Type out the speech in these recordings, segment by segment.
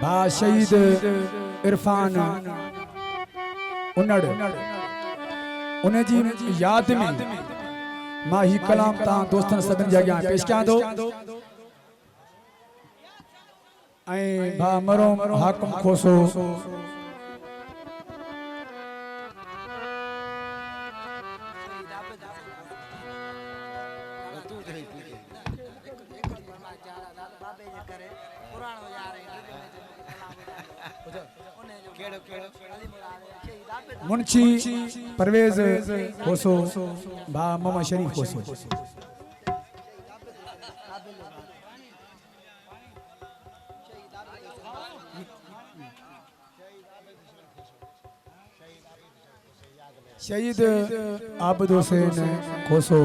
भा शहीद इरफान उन्नड़ उन जी याद में मां ही कलाम ता दोस्तन सदन जे अॻियां पेश कयां थो ऐं भा मरोम हाकिम खोसो मुंशी परवेज खोसो भा मोहम्मद शरीफ खोसो शहीद आबिद हुसैन खोसो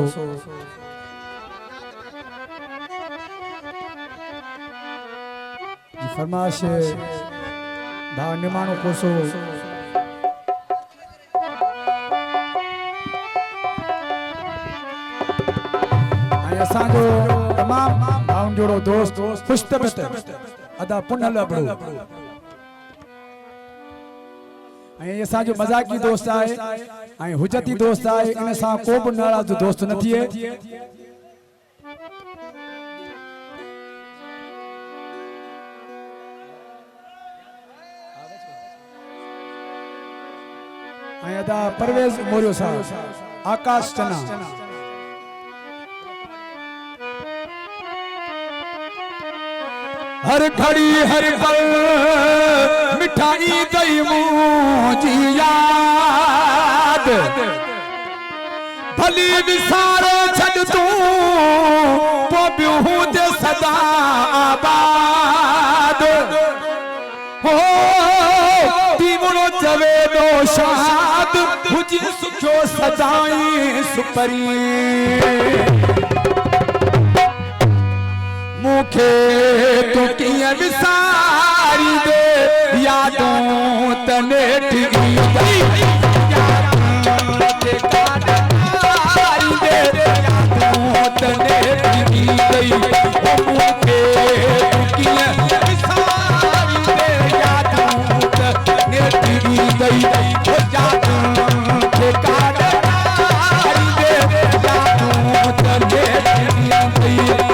फरमाश भा निमाणो खोसो असांजो तमाम भाउन जोड़ो दोस्त खुशतबत अदा पुनल अबड़ो ऐं असांजो मजाकी दोस्त आहे ऐं हुजती दोस्त आहे इन सां को बि नाराज़ दोस्त न थिए ऐं अदा परवेज मोरियो साहब आकाश चना हर घड़ी हर पल मिठाई दई मुझी याद भली विसारो छड़ तू पोबियो हुजे सदा आबाद हो दीवनो चवे दो शाद हुजी सुखो सदाई सुपरी मुखे तो किया विसारी दे यादों तने ठगी यादों ते काड़ी दे यादों तने ठगी गई मुखे तो किया विसारी दे यादों तने ठगी गई यादों ते काड़ी दे यादों तने ठगी गई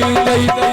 दई